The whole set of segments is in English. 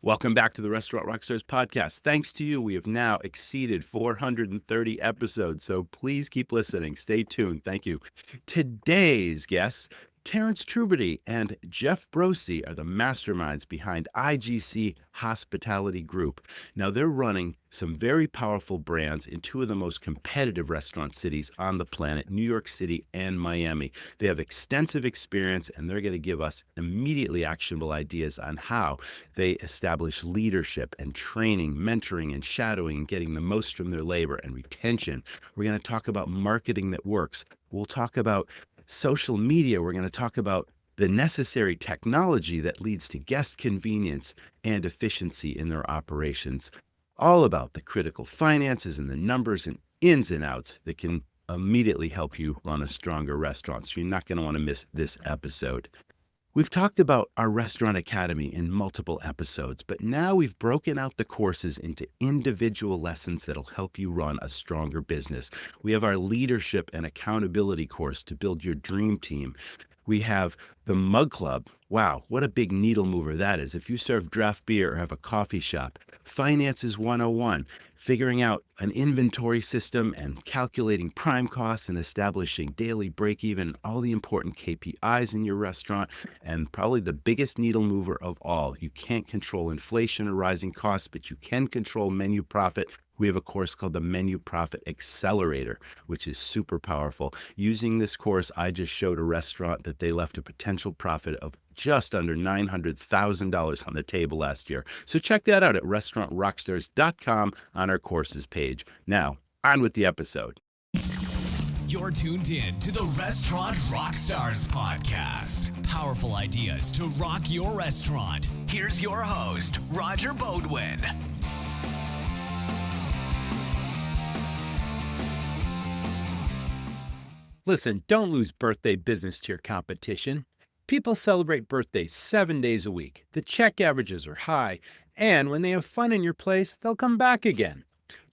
Welcome back to the Restaurant Rockstars Podcast. Thanks to you, we have now exceeded 430 episodes, so please keep listening. Stay tuned. Thank you. Today's guests, Terence Tubridy and Jeff Brosi, are the masterminds behind IGC Hospitality Group. Now, they're running some very powerful brands in two of the most competitive restaurant cities on the planet, New York City and Miami. They have extensive experience, and they're going to give us immediately actionable ideas on how they establish leadership and training, mentoring and shadowing, and getting the most from their labor and retention. We're going to talk about marketing that works. We'll talk about social media. We're going to talk about the necessary technology that leads to guest convenience and efficiency in their operations. All about the critical finances and the numbers and ins and outs that can immediately help you run a stronger restaurant. So you're not going to want to miss this episode. We've talked about our Restaurant Academy in multiple episodes, but now we've broken out the courses into individual lessons that'll help you run a stronger business. We have our leadership and accountability course to build your dream team. We have the Mug Club. Wow, what a big needle mover that is. If you serve draft beer or have a coffee shop, Finances 101, figuring out an inventory system and calculating prime costs and establishing daily break-even, all the important KPIs in your restaurant, and probably the biggest needle mover of all. You can't control inflation or rising costs, but you can control menu profit. We have a course called the Menu Profit Accelerator, which is super powerful. Using this course, I just showed a restaurant that they left a potential profit of just under $900,000 on the table last year. So check that out at restaurantrockstars.com on our courses page. Now, on with the episode. You're tuned in to the Restaurant Rockstars Podcast. Powerful ideas to rock your restaurant. Here's your host, Roger Bodwin. Listen, don't lose birthday business to your competition. People celebrate birthdays 7 days a week. The check averages are high, and when they have fun in your place, they'll come back again.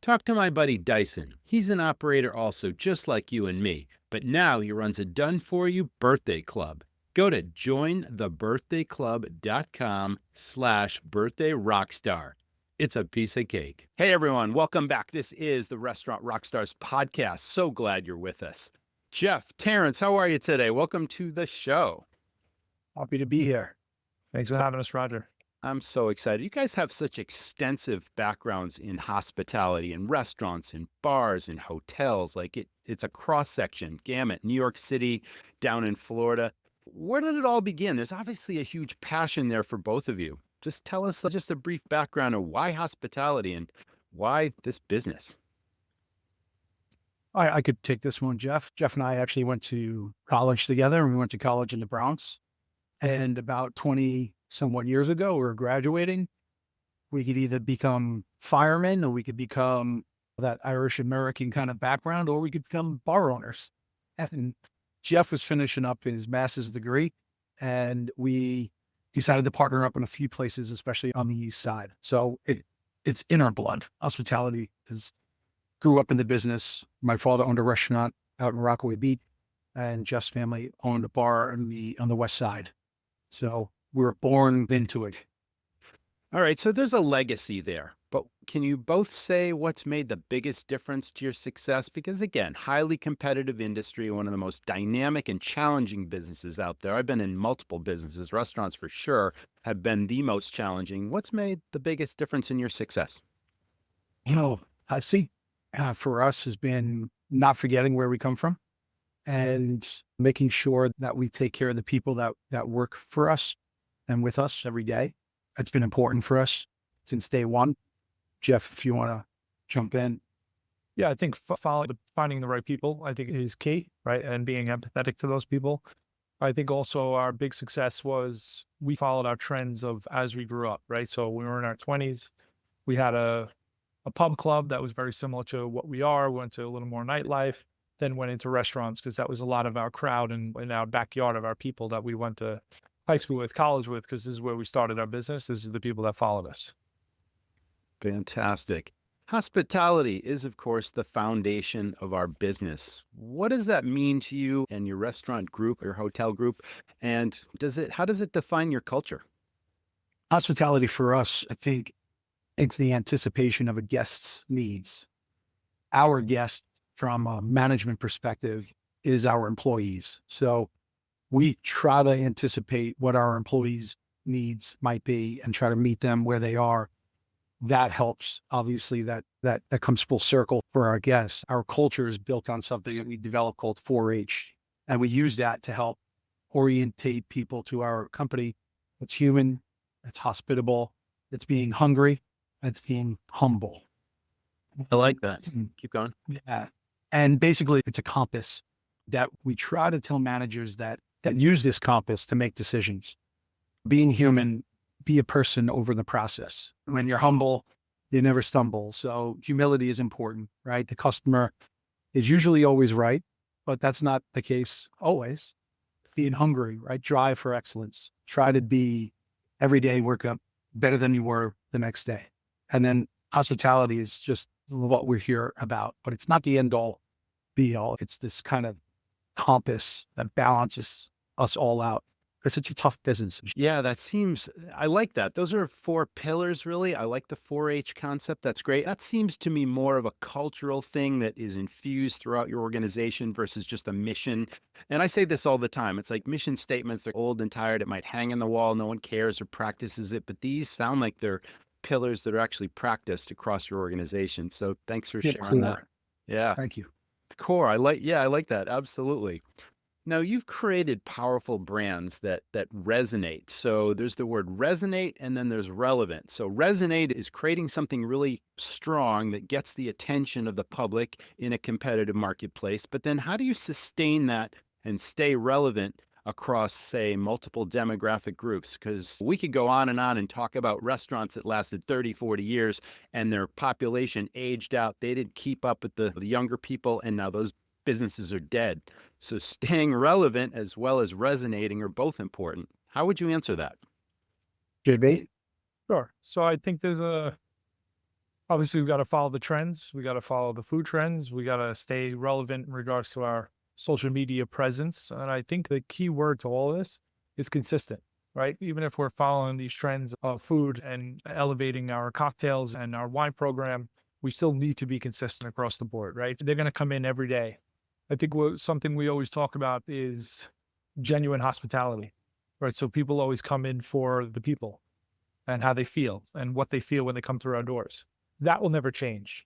Talk to my buddy Dyson. He's an operator also, just like you and me, but now he runs a done-for-you birthday club. Go to jointhebirthdayclub.com/birthdayrockstar. It's a piece of cake. Hey everyone, welcome back. This is the Restaurant Rockstars Podcast. So glad you're with us. Jeff, Terence, how are you today? Welcome to the show. Happy to be here. Thanks for having us, Roger. I'm so excited. You guys have such extensive backgrounds in hospitality and restaurants and bars and hotels. It's a cross-section, gamut, New York City, down in Florida. Where did it all begin? There's obviously a huge passion there for both of you. Just tell us just a brief background of why hospitality and why this business. I could take this one, Jeff. Jeff and I actually went to college together, and we went to college in the Bronx. And about 20 somewhat years ago, we were graduating. We could either become firemen, or we could become that Irish American kind of background, or we could become bar owners. And Jeff was finishing up his master's degree, and we decided to partner up in a few places, especially on the East Side. So it's in our blood. Hospitality grew up in the business. My father owned a restaurant out in Rockaway Beach, and Jeff's family owned a bar on the West Side. So we were born into it. All right, so there's a legacy there, but can you both say what's made the biggest difference to your success? Because again, highly competitive industry, one of the most dynamic and challenging businesses out there. I've been in multiple businesses. Restaurants for sure have been the most challenging. What's made the biggest difference in your success? I see. For us has been not forgetting where we come from and making sure that we take care of the people that work for us and with us every day. It's been important for us since day one. Jeff, if you want to jump in. Yeah, I think finding the right people, I think is key, right? And being empathetic to those people. I think also our big success was we followed our trends of as we grew up, right? So we were in our 20s. We had a pub club that was very similar to what we are. We went to a little more nightlife, then went into restaurants because that was a lot of our crowd and in our backyard of our people that we went to high school with, college with, because this is where we started our business. This is the people that followed us. Fantastic. Hospitality is, of course, the foundation of our business. What does that mean to you and your restaurant group, your hotel group? And how does it define your culture? Hospitality for us, I think it's the anticipation of a guest's needs. Our guest, from a management perspective, is our employees. So we try to anticipate what our employees' needs might be and try to meet them where they are. That helps. Obviously, that comes full circle for our guests. Our culture is built on something that we developed called 4-H, and we use that to help orientate people to our company. It's human, it's hospitable, it's being hungry, it's being humble. I like that. Keep going. Yeah. And basically, it's a compass that we try to tell managers that use this compass to make decisions. Being human, be a person over the process. When you're humble, you never stumble. So humility is important, right? The customer is usually always right, but that's not the case always. Being hungry, right? Drive for excellence. Try to be every day, work up better than you were the next day. And then hospitality is just what we're here about, but it's not the end all be all. It's this kind of compass that balances us all out. It's such a tough business. Yeah, I like that. Those are 4 pillars, really. I like the 4-H concept. That's great. That seems to me more of a cultural thing that is infused throughout your organization versus just a mission. And I say this all the time. It's like mission statements are old and tired. It might hang on the wall. No one cares or practices it, but these sound like they're pillars that are actually practiced across your organization. So thanks for sharing that. Yeah. Thank you. Core. I like that. Absolutely. Now, you've created powerful brands that resonate. So there's the word resonate, and then there's relevant. So resonate is creating something really strong that gets the attention of the public in a competitive marketplace. But then how do you sustain that and stay relevant across, say, multiple demographic groups? Because we could go on and talk about restaurants that lasted 30, 40 years and their population aged out. They didn't keep up with the younger people, and now those businesses are dead. So staying relevant as well as resonating are both important. How would you answer that? JB? Sure. So I think obviously we've got to follow the trends. We got to follow the food trends. We got to stay relevant in regards to our social media presence. And I think the key word to all this is consistent, right? Even if we're following these trends of food and elevating our cocktails and our wine program, we still need to be consistent across the board, right? They're going to come in every day. I think something we always talk about is genuine hospitality, right? So people always come in for the people and how they feel and what they feel when they come through our doors. That will never change.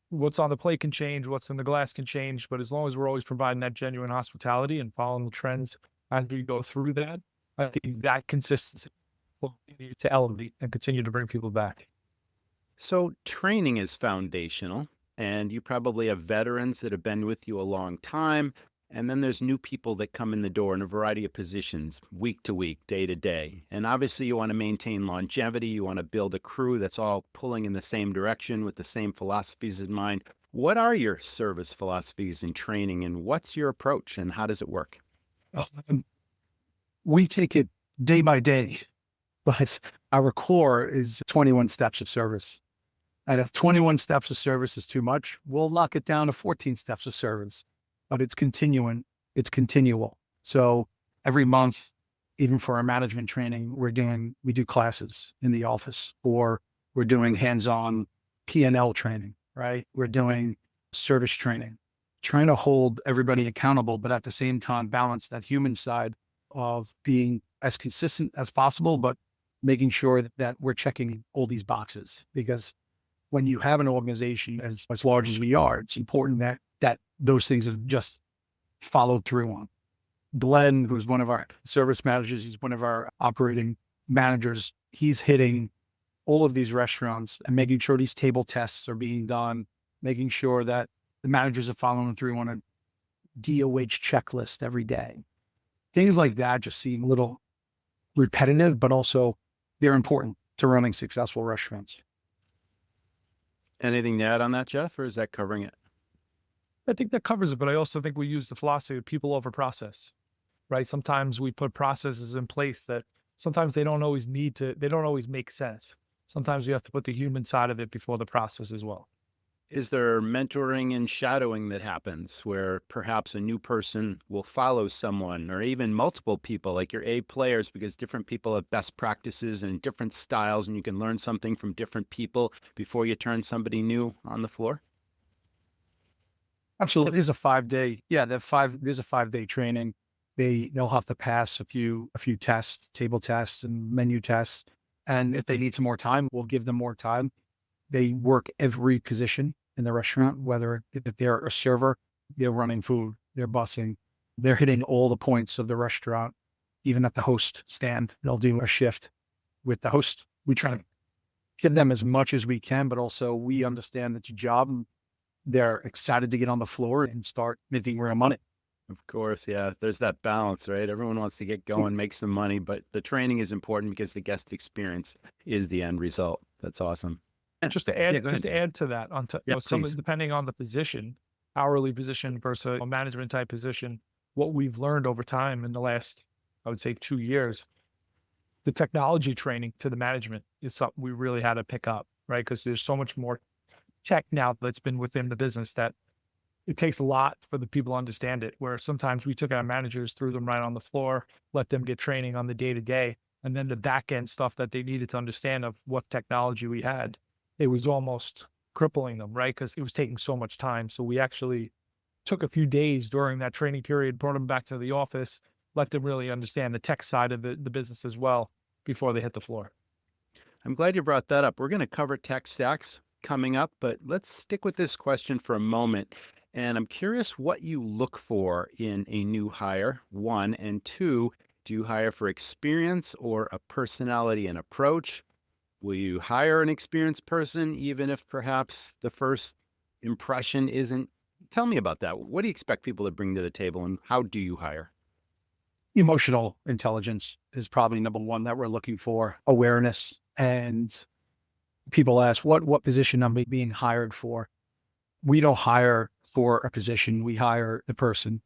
What's on the plate can change, what's in the glass can change, but as long as we're always providing that genuine hospitality and following the trends as we go through that, I think that consistency will continue to elevate and continue to bring people back. So training is foundational, and you probably have veterans that have been with you a long time. And then there's new people that come in the door in a variety of positions, week to week, day to day. And obviously you want to maintain longevity. You want to build a crew that's all pulling in the same direction with the same philosophies in mind. What are your service philosophies in training, and what's your approach, and how does it work? We take it day by day, but our core is 21 steps of service. And if 21 steps of service is too much, we'll knock it down to 14 steps of service. But it's continual. So every month, even for our management training, we do classes in the office, or we're doing hands-on P&L training, right? We're doing service training, trying to hold everybody accountable, but at the same time, balance that human side of being as consistent as possible, but making sure that we're checking all these boxes. Because when you have an organization as large as we are, it's important that those things have just followed through on. Glenn, who's one of our service managers, he's one of our operating managers. He's hitting all of these restaurants and making sure these table tests are being done, making sure that the managers are following through on a DOH checklist every day. Things like that just seem a little repetitive, but also they're important to running successful restaurants. Anything to add on that, Jeff, or is that covering it? I think that covers it, but I also think we use the philosophy of people over process, right? Sometimes we put processes in place that sometimes they don't always make sense. Sometimes you have to put the human side of it before the process as well. Is there mentoring and shadowing that happens where perhaps a new person will follow someone or even multiple people like your A players because different people have best practices and different styles and you can learn something from different people before you turn somebody new on the floor? Absolutely. There's a 5-day, there's a 5-day training. They'll have to pass a few tests, table tests and menu tests. And if they need some more time, we'll give them more time. They work every position in the restaurant, whether if they're a server, they're running food, they're bussing, they're hitting all the points of the restaurant. Even at the host stand, they'll do a shift with the host. We try to give them as much as we can, but also we understand it's a job. And they're excited to get on the floor and start making real money. Of course, yeah. There's that balance, right? Everyone wants to get going, make some money, but the training is important because the guest experience is the end result. That's awesome. And just to add to that, depending on the position, hourly position versus a management type position, what we've learned over time in the last, I would say 2 years, the technology training to the management is something we really had to pick up, right? Because there's so much more tech now that's been within the business that it takes a lot for the people to understand it, where sometimes we took our managers, threw them right on the floor, let them get training on the day to day. And then the back end stuff that they needed to understand of what technology we had, it was almost crippling them, right? Because it was taking so much time. So we actually took a few days during that training period, brought them back to the office, let them really understand the tech side of the business as well before they hit the floor. I'm glad you brought that up. We're going to cover tech stacks coming up, but let's stick with this question for a moment. And I'm curious what you look for in a new hire, one, and two, do you hire for experience or a personality and approach? Will you hire an experienced person, even if perhaps the first impression isn't? Tell me about that. What do you expect people to bring to the table and how do you hire? Emotional intelligence is probably number one that we're looking for. Awareness. And people ask, what position am I being hired for? We don't hire for a position. We hire the person.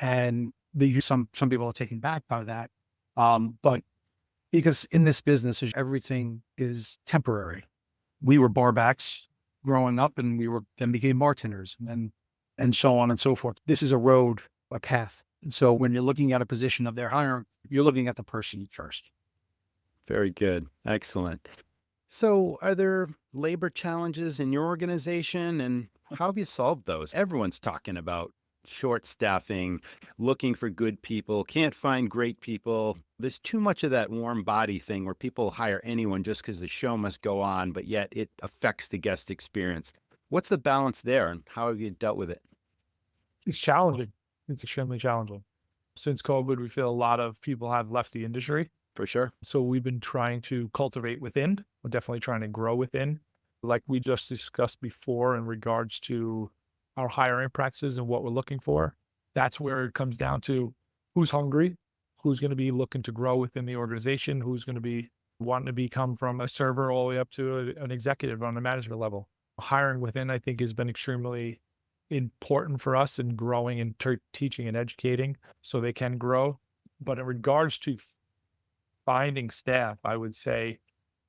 And some people are taken back by that. But because in this business, everything is temporary. We were barbacks growing up and we then became bartenders and so on and so forth. This is a road, a path. And so when you're looking at a position of their hiring, you're looking at the person first. Very good. Excellent. So are there labor challenges in your organization and how have you solved those? Everyone's talking about short staffing, looking for good people, can't find great people. There's too much of that warm body thing where people hire anyone just because the show must go on, but yet it affects the guest experience. What's the balance there and how have you dealt with it? It's challenging. It's extremely challenging. Since COVID, we feel a lot of people have left the industry. For sure. So we've been trying to cultivate within. We're definitely trying to grow within. Like we just discussed before in regards to our hiring practices and what we're looking for. That's where it comes down to who's hungry, who's going to be looking to grow within the organization, who's going to be wanting to become from a server all the way up to an executive on the management level. Hiring within, I think, has been extremely important for us in growing and teaching and educating so they can grow. But in regards to finding staff, I would say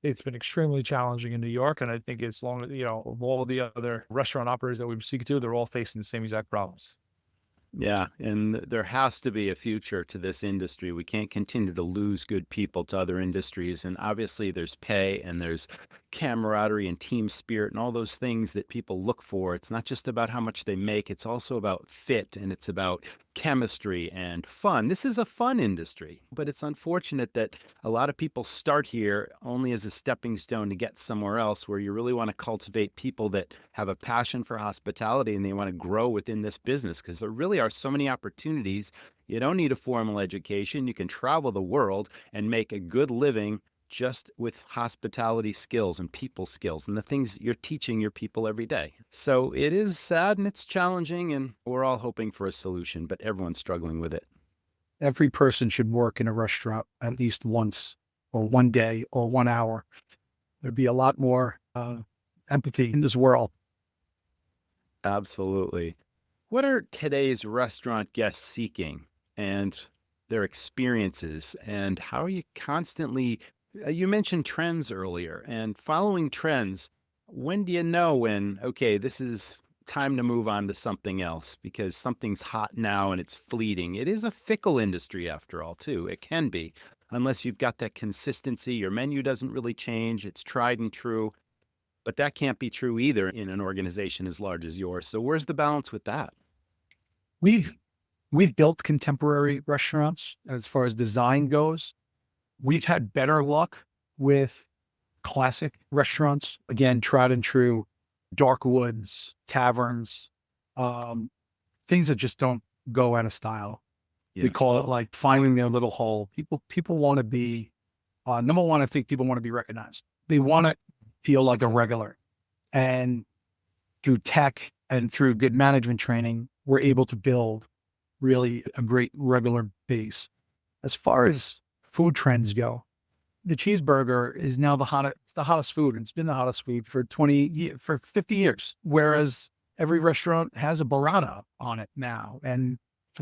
it's been extremely challenging in New York. And I think as long as, of all the other restaurant operators that we speak to, they're all facing the same exact problems. Yeah. And there has to be a future to this industry. We can't continue to lose good people to other industries. And obviously there's pay and there's camaraderie and team spirit and all those things that people look for. It's not just about how much they make. It's also about fit and it's about chemistry and fun. This is a fun industry, but it's unfortunate that a lot of people start here only as a stepping stone to get somewhere else where you really want to cultivate people that have a passion for hospitality and they want to grow within this business because there really are so many opportunities. You don't need a formal education. You can travel the world and make a good living just with hospitality skills and people skills and the things that you're teaching your people every day. So it is sad and it's challenging and we're all hoping for a solution, but everyone's struggling with it. Every person should work in a restaurant at least once or one day or 1 hour. There'd be a lot more empathy in this world. Absolutely. What are today's restaurant guests seeking and their experiences and how are you constantly you mentioned trends earlier and following trends. when do you know when, okay, this is time to move on to something else because something's hot now and it's fleeting? It is a fickle industry after all, too. It can be, unless you've got that consistency. Your menu doesn't really change. It's tried and true, but that can't be true either in an organization as large as yours. So where's the balance with that? We've built contemporary restaurants as far as design goes. We've had better luck with classic restaurants, again, tried and true, dark woods, taverns, things that just don't go out of style. Yeah. We call it like finding their little hole. People want to be, number one, I think people want to be recognized. They want to feel like a regular. And through tech and through good management training, we're able to build really a great regular base. As far as food trends go, the cheeseburger is now it's the hottest food. It's been the hottest food for 50 years. Whereas every restaurant has a burrata on it now. And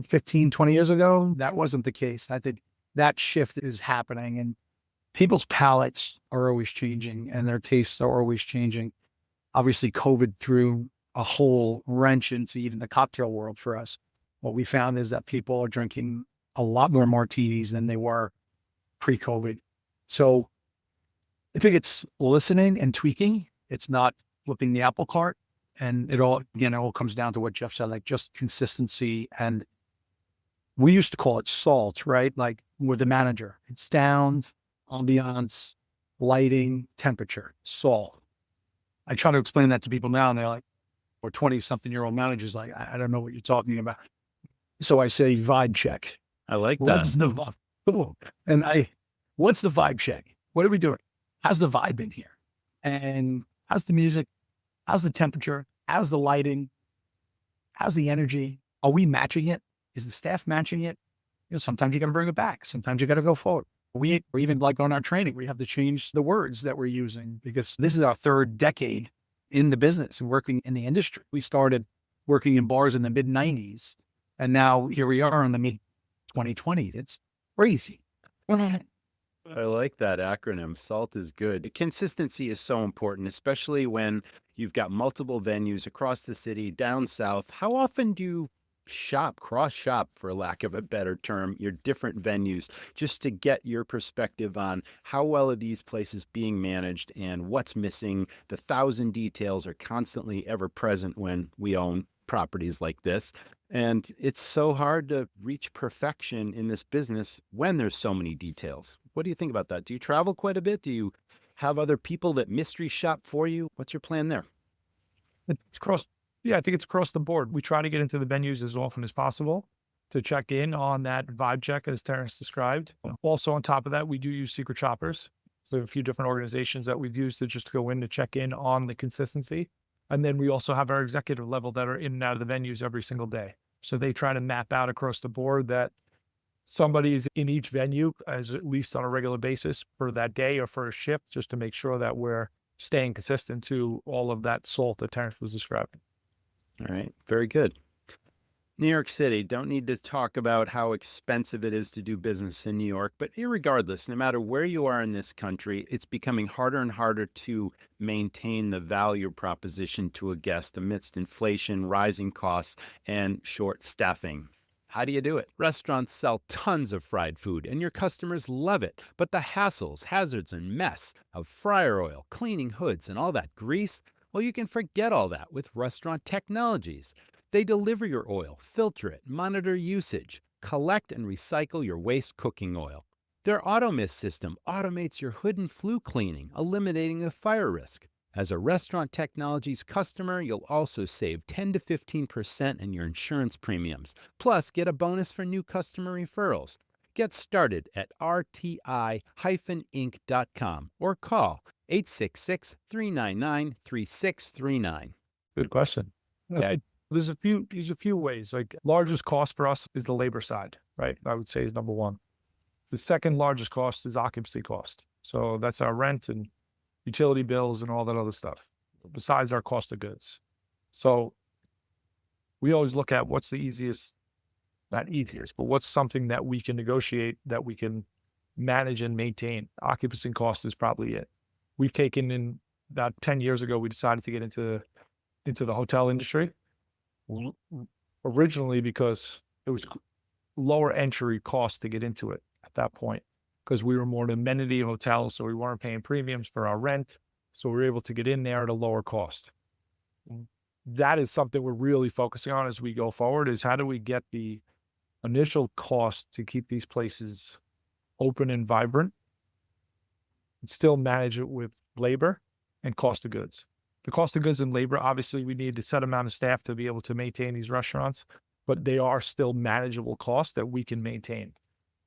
15, 20 years ago, that wasn't the case. I think that shift is happening, and people's palates are always changing and their tastes are always changing. Obviously, COVID threw a whole wrench into even the cocktail world for us. What we found is that people are drinking a lot more martinis than they were pre-COVID. So I think it's listening and tweaking. It's not flipping the apple cart. And it all comes down to what Jeff said, like just consistency. And we used to call it SALT, right? Like with the manager, it's sound, ambiance, lighting, temperature, SALT. I try to explain that to people now, and they're like, or 20-something-year-old managers like, I don't know what you're talking about. So I say vibe check. I like that. What's the vibe? What's the vibe check? What are we doing? How's the vibe in here? And how's the music? How's the temperature? How's the lighting? How's the energy? Are we matching it? Is the staff matching it? Sometimes you got to bring it back. Sometimes you got to go forward. Or even like on our training, we have to change the words that we're using because this is our third decade in the business and working in the industry. We started working in bars in the mid 90s, and now here we are in the mid 2020. It's crazy. I like that acronym. SALT is good. Consistency is so important, especially when you've got multiple venues across the city, down south. How often do you cross shop, for lack of a better term, your different venues, just to get your perspective on how well are these places being managed and what's missing? The 1,000 details are constantly ever present when we own properties like this. And it's so hard to reach perfection in this business when there's so many details. What do you think about that? Do you travel quite a bit? Do you have other people that mystery shop for you? What's your plan there? I think it's across the board. We try to get into the venues as often as possible to check in on that vibe check as Terence described. Also, on top of that, we do use secret shoppers. So a few different organizations that we've used to just go in to check in on the consistency. And then we also have our executive level that are in and out of the venues every single day. So they try to map out across the board that somebody is in each venue as at least on a regular basis for that day or for a shift, just to make sure that we're staying consistent to all of that SALT that Terence was describing. All right. Very good. New York City, don't need to talk about how expensive it is to do business in New York, but irregardless, no matter where you are in this country, it's becoming harder and harder to maintain the value proposition to a guest amidst inflation, rising costs, and short staffing. How do you do it? Restaurants sell tons of fried food, and your customers love it. But the hassles, hazards, and mess of fryer oil, cleaning hoods, and all that grease, well, you can forget all that with Restaurant Technologies. They deliver your oil, filter it, monitor usage, collect and recycle your waste cooking oil. Their AutoMist system automates your hood and flue cleaning, eliminating the fire risk. As a Restaurant Technologies customer, you'll also save 10 to 15% in your insurance premiums. Plus, get a bonus for new customer referrals. Get started at rti-inc.com or call 866-399-3639. Good question. Yeah, there's a few ways. Like, largest cost for us is the labor side, right? I would say is number one. The second largest cost is occupancy cost. So that's our rent and utility bills and all that other stuff, besides our cost of goods. So we always look at what's the easiest, not easiest, but what's something that we can negotiate, that we can manage and maintain. Occupancy cost is probably it. We've taken in About 10 years ago, we decided to get into the hotel industry. Originally because it was lower entry cost to get into it at that point, because we were more an amenity hotel, so we weren't paying premiums for our rent. So we were able to get in there at a lower cost. That is something we're really focusing on as we go forward, is how do we get the initial cost to keep these places open and vibrant and still manage it with labor and cost of goods. The cost of goods and labor, obviously we need a set amount of staff to be able to maintain these restaurants, but they are still manageable costs that we can maintain.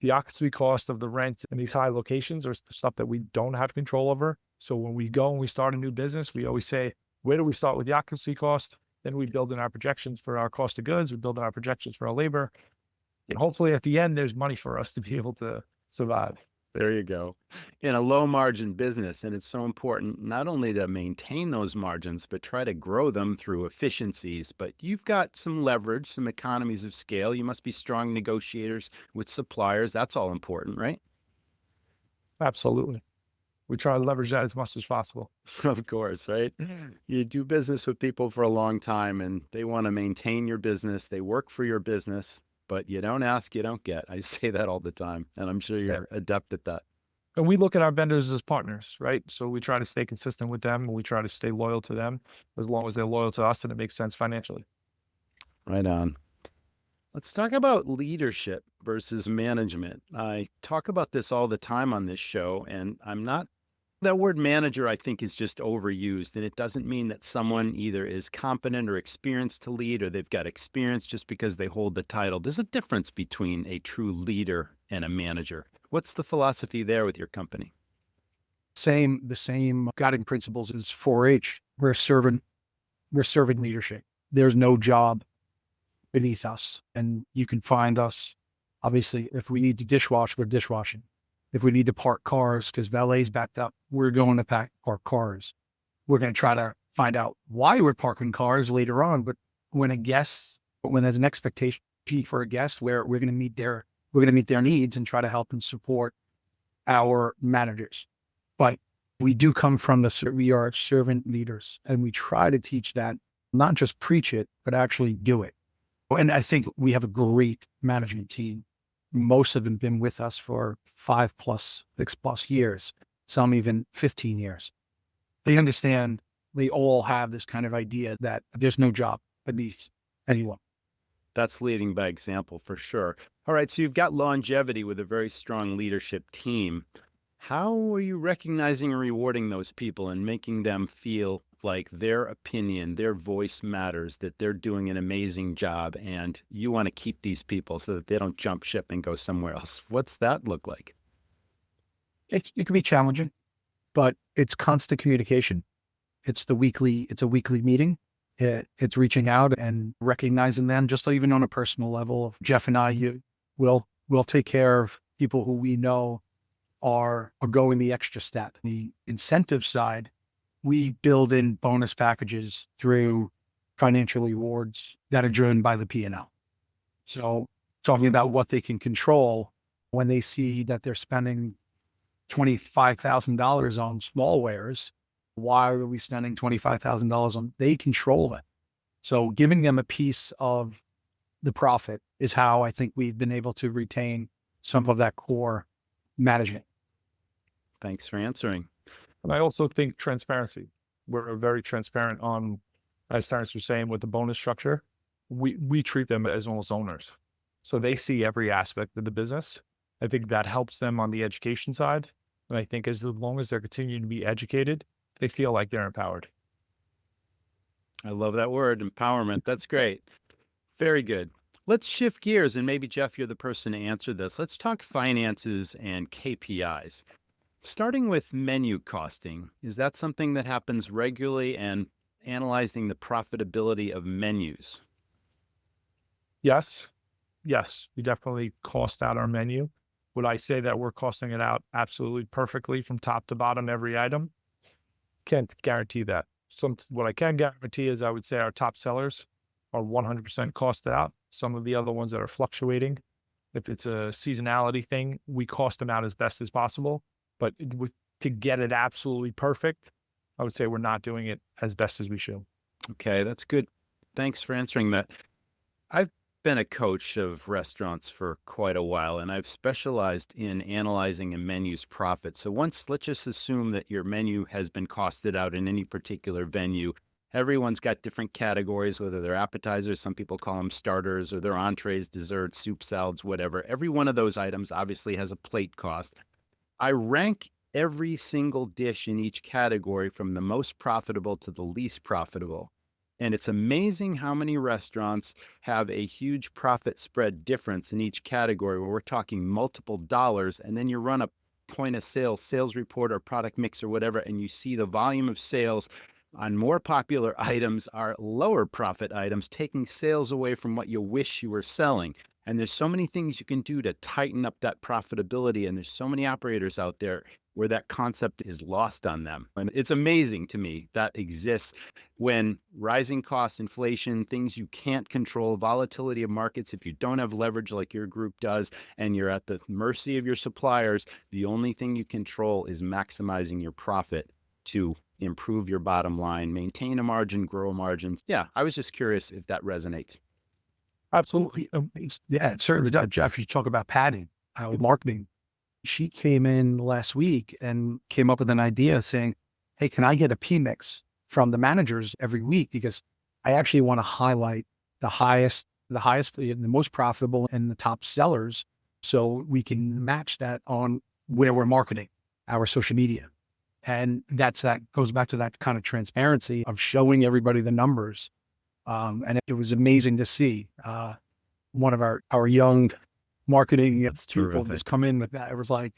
The occupancy cost of the rent in these high locations are stuff that we don't have control over. So when we go and we start a new business, we always say, where do we start with the occupancy cost? Then we build in our projections for our cost of goods. We build in our projections for our labor. And hopefully at the end, there's money for us to be able to survive. There you go. In a low margin business, and it's so important not only to maintain those margins, but try to grow them through efficiencies. But you've got some leverage, some economies of scale. You must be strong negotiators with suppliers. That's all important, right? Absolutely. We try to leverage that as much as possible. Of course, right? You do business with people for a long time and they want to maintain your business. They work for your business, but you don't ask, you don't get. I say that all the time, and I'm sure you're adept at that. And we look at our vendors as partners, right? So we try to stay consistent with them and we try to stay loyal to them as long as they're loyal to us and it makes sense financially. Right on. Let's talk about leadership versus management. I talk about this all the time on this show, and that word manager, I think, is just overused, and it doesn't mean that someone either is competent or experienced to lead, or they've got experience just because they hold the title. There's a difference between a true leader and a manager. What's the philosophy there with your company? The same guiding principles as 4-H. We're serving leadership. There's no job beneath us, and you can find us. Obviously, if we need to dishwash, we're dishwashing. If we need to park cars because valet's backed up, we're going to park cars. We're going to try to find out why we're parking cars later on. But when there's an expectation for a guest, where we're going to meet their needs and try to help and support our managers. But we do come from we are servant leaders, and we try to teach that, not just preach it, but actually do it. And I think we have a great management team. Most of them been with us for 6+ years, some even 15 years. They understand, they all have this kind of idea that there's no job beneath anyone. That's leading by example for sure. All right, so you've got longevity with a very strong leadership team. How are you recognizing and rewarding those people and making them feel like their opinion, their voice matters, that they're doing an amazing job, and you want to keep these people so that they don't jump ship and go somewhere else? What's that look like? It can be challenging, but it's constant communication. It's a weekly meeting. It's reaching out and recognizing them, just even on a personal level. Jeff and I will take care of people who we know are going the extra step. The incentive side, we build in bonus packages through financial rewards that are driven by the P&L. So talking about what they can control, when they see that they're spending $25,000 on small wares, why are we spending $25,000 on? They control it. So giving them a piece of the profit is how I think we've been able to retain some of that core management. Thanks for answering. And I also think transparency. We're very transparent on, as Terence was saying, with the bonus structure. We treat them as almost owners. So they see every aspect of the business. I think that helps them on the education side. And I think as long as they're continuing to be educated, they feel like they're empowered. I love that word, empowerment. That's great. Very good. Let's shift gears, and maybe, Jeff, you're the person to answer this. Let's talk finances and KPIs. Starting with menu costing, is that something that happens regularly, and analyzing the profitability of menus? Yes. We definitely cost out our menu. Would I say that we're costing it out absolutely perfectly from top to bottom, every item? Can't guarantee that. What I can guarantee is I would say our top sellers are 100% costed out. Some of the other ones that are fluctuating, if it's a seasonality thing, we cost them out as best as possible. But to get it absolutely perfect, I would say we're not doing it as best as we should. Okay, that's good. Thanks for answering that. I've been a coach of restaurants for quite a while, and I've specialized in analyzing a menu's profit. So let's just assume that your menu has been costed out in any particular venue. Everyone's got different categories, whether they're appetizers, some people call them starters, or they're entrees, desserts, soup, salads, whatever. Every one of those items obviously has a plate cost. I rank every single dish in each category from the most profitable to the least profitable. And it's amazing how many restaurants have a huge profit spread difference in each category where we're talking multiple dollars. And then you run a point of sale, sales report or product mix or whatever, and you see the volume of sales on more popular items are lower profit items, taking sales away from what you wish you were selling. And there's so many things you can do to tighten up that profitability. And there's so many operators out there where that concept is lost on them. And it's amazing to me that exists when rising costs, inflation, things you can't control, volatility of markets, if you don't have leverage like your group does, and you're at the mercy of your suppliers, the only thing you control is maximizing your profit to improve your bottom line, maintain a margin, grow margins. Yeah, I was just curious if that resonates. Absolutely. Yeah, it certainly does. Jeff, you talk about padding, marketing. She came in last week and came up with an idea saying, hey, can I get a P-mix from the managers every week? Because I actually want to highlight the most profitable and the top sellers so we can match that on where we're marketing our social media. And that goes back to that kind of transparency of showing everybody the numbers. And it was amazing to see one of our young marketing people just come in with that. It was like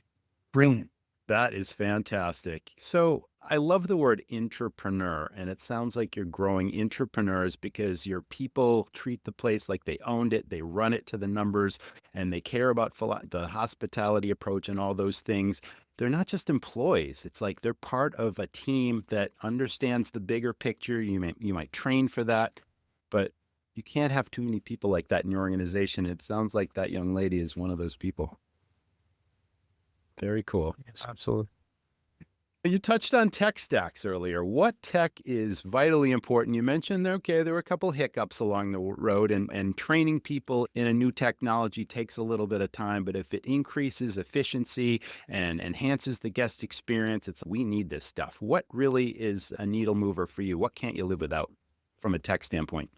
brilliant. That is fantastic. So I love the word entrepreneur, and it sounds like you're growing entrepreneurs because your people treat the place like they owned it. They run it to the numbers, and they care about the hospitality approach and all those things. They're not just employees. It's like they're part of a team that understands the bigger picture. You might train for that, but you can't have too many people like that in your organization. It sounds like that young lady is one of those people. Very cool. Yes, absolutely. You touched on tech stacks earlier. What tech is vitally important? You mentioned, okay, there were a couple hiccups along the road, and training people in a new technology takes a little bit of time, but if it increases efficiency and enhances the guest experience, we need this stuff. What really is a needle mover for you? What can't you live without from a tech standpoint?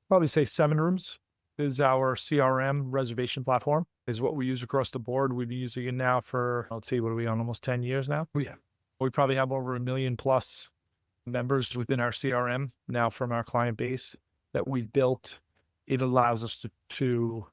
Probably say 7 Rooms is our CRM reservation platform, is what we use across the board. We've been using it now for, let's see, what are we on, almost 10 years now? Oh, yeah. We probably have over 1 million plus members within our CRM now from our client base that we've built. It allows us to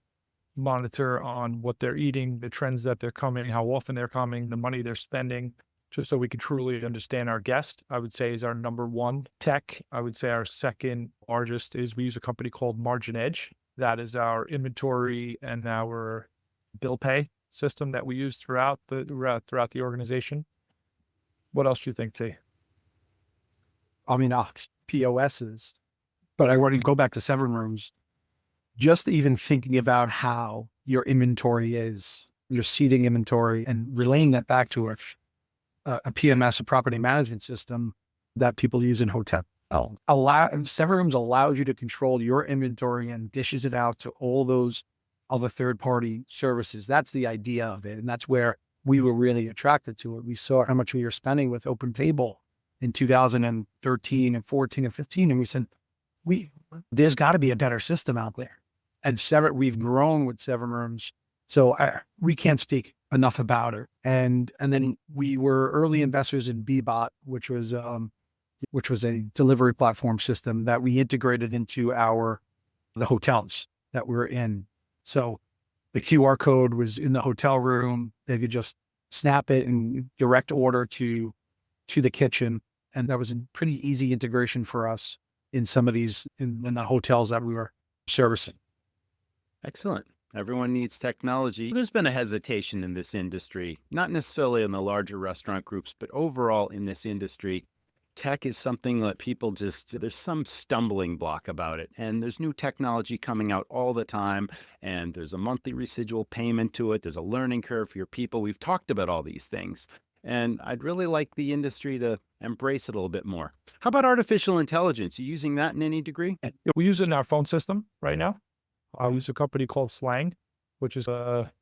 monitor on what they're eating, the trends that they're coming, how often they're coming, the money they're spending, just so we can truly understand our guest. I would say is our number one tech. I would say our second largest is we use a company called Margin Edge. That is our inventory and our bill pay system that we use throughout the organization. What else do you think, T? I mean, POSs, but I want to go back to 7 Rooms. Just even thinking about how your inventory is, your seating inventory, and relaying that back to a PMS, a property management system that people use in hotels. 7 Rooms allows you to control your inventory and dishes it out to all those other third-party services. That's the idea of it, and that's where we were really attracted to it. We saw how much we were spending with Open Table in 2013 and 14 and 15, and we said, there's got to be a better system out there. And we've grown with 7 Rooms, so we can't speak enough about it. And then we were early investors in Bbot, which was a delivery platform system that we integrated into the hotels that we're in. So the QR code was in the hotel room. They could just snap it and direct order to the kitchen. And that was a pretty easy integration for us in some of these, in the hotels that we were servicing. Excellent. Everyone needs technology. There's been a hesitation in this industry, not necessarily in the larger restaurant groups, but overall in this industry. Tech is something that people there's some stumbling block about it. And there's new technology coming out all the time. And there's a monthly residual payment to it. There's a learning curve for your people. We've talked about all these things. And I'd really like the industry to embrace it a little bit more. How about artificial intelligence? You using that in any degree? We use it in our phone system right now. I use a company called Slang, which is a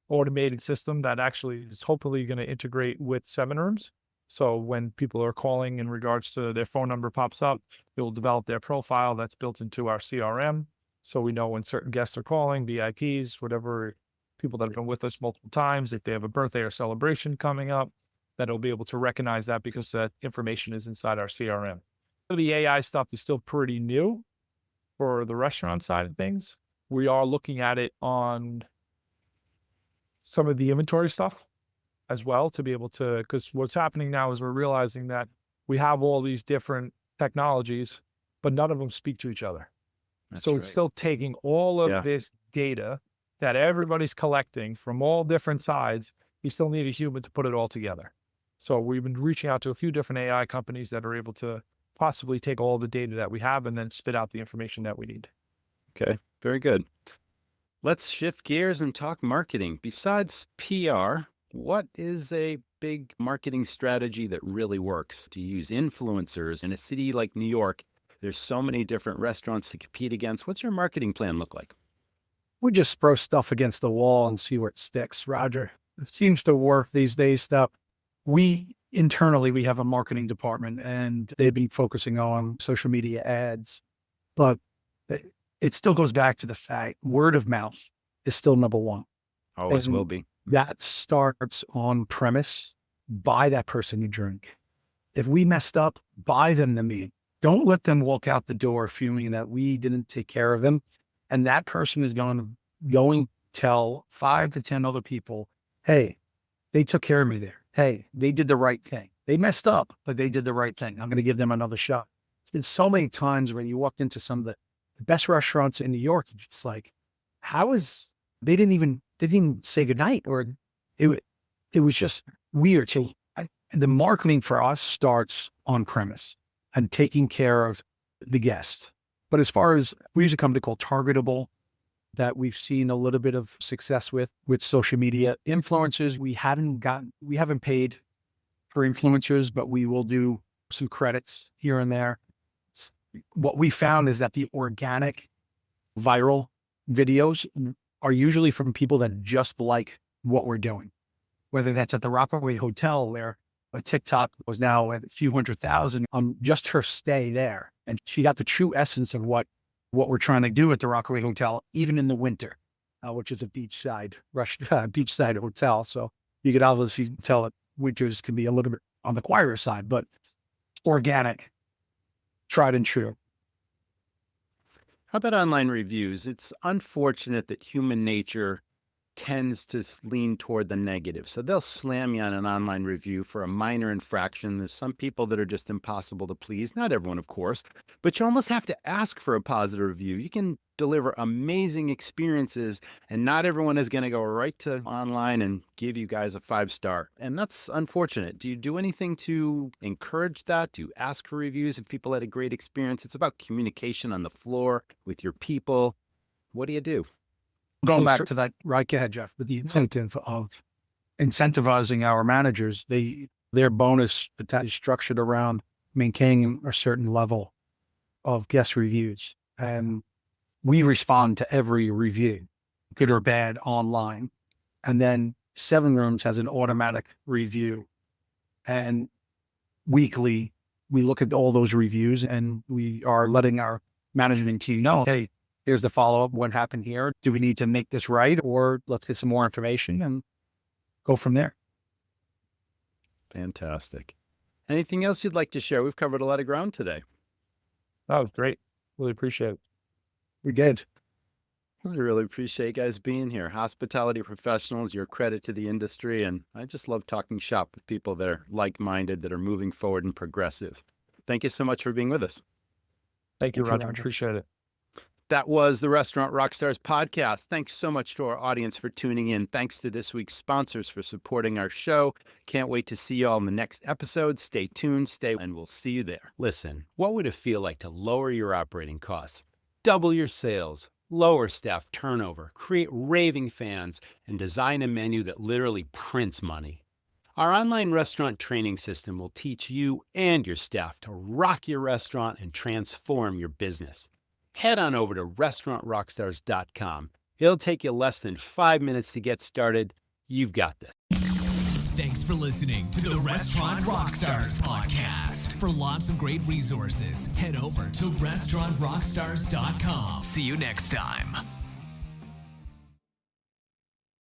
automated system that actually is hopefully going to integrate with 7 rooms. So when people are calling in regards to their phone number pops up, it will develop their profile that's built into our CRM. So we know when certain guests are calling, VIPs, whatever, people that have been with us multiple times, if they have a birthday or celebration coming up, that it'll be able to recognize that because that information is inside our CRM. The AI stuff is still pretty new for the restaurant side of things. We are looking at it on some of the inventory stuff as well to be able to, because what's happening now is we're realizing that we have all these different technologies, but none of them speak to each other. That's It's still taking all of this data that everybody's collecting from all different sides. You still need a human to put it all together. So we've been reaching out to a few different AI companies that are able to possibly take all the data that we have and then spit out the information that we need. Okay, very good. Let's shift gears and talk marketing. Besides PR, what is a big marketing strategy that really works? Do you use influencers? In a city like New York, there's so many different restaurants to compete against. What's your marketing plan look like? We just throw stuff against the wall and see where it sticks, Roger. It seems to work these days. Internally, we have a marketing department and they've been focusing on social media ads, but it still goes back to the fact word of mouth is still number one. Always will be. That starts on premise. Buy that person you drink. If we messed up, buy them the meat. Don't let them walk out the door feeling that we didn't take care of them. And that person is going to tell 5 to 10 other people, hey, they took care of me there. Hey, they did the right thing. They messed up, but they did the right thing. I'm going to give them another shot. It's so many times when you walked into some of the best restaurants in New York, it's like, they didn't even say goodnight, or it was just weird. So the marketing for us starts on premise and taking care of the guest. But as far as, we use a company called Targetable that we've seen a little bit of success with social media. Influencers, we haven't paid for influencers, but we will do some credits here and there. What we found is that the organic viral videos are usually from people that just like what we're doing, whether that's at the Rockaway Hotel where a TikTok was now at a few 100,000 on just her stay there. And she got the true essence of what we're trying to do at the Rockaway Hotel, even in the winter, which is a beachside hotel. So you could obviously tell that winters can be a little bit on the quieter side, but organic, tried and true. How about online reviews? It's unfortunate that human nature tends to lean toward the negative. So they'll slam you on an online review for a minor infraction. There's some people that are just impossible to please. Not everyone, of course, but you almost have to ask for a positive review. You can deliver amazing experiences, and not everyone is going to go right to online and give you guys a 5-star. And that's unfortunate. Do you do anything to encourage that? Do you ask for reviews if people had a great experience? It's about communication on the floor with your people. What do you do? Going back to that, right ahead, Jeff, with the incentive of incentivizing our managers, their bonus is structured around maintaining a certain level of guest reviews. And we respond to every review, good or bad, online. And then 7 Rooms has an automatic review. And weekly, we look at all those reviews and we are letting our management team know, hey, here's the follow-up. What happened here? Do we need to make this right? Or let's get some more information and go from there. Fantastic. Anything else you'd like to share? We've covered a lot of ground today. That was great. Really appreciate it. We did. I really appreciate you guys being here. Hospitality professionals, you're a credit to the industry. And I just love talking shop with people that are like-minded, that are moving forward and progressive. Thank you so much for being with us. Thank you, Roger. Appreciate it. That was the Restaurant Rockstars Podcast. Thanks so much to our audience for tuning in. Thanks to this week's sponsors for supporting our show. Can't wait to see you all in the next episode. Stay tuned, and we'll see you there. Listen, what would it feel like to lower your operating costs, double your sales, lower staff turnover, create raving fans, and design a menu that literally prints money? Our online restaurant training system will teach you and your staff to rock your restaurant and transform your business. Head on over to restaurantrockstars.com. It'll take you less than 5 minutes to get started. You've got this. Thanks for listening to the Restaurant Rockstars Podcast. For lots of great resources, head over to restaurantrockstars.com. See you next time.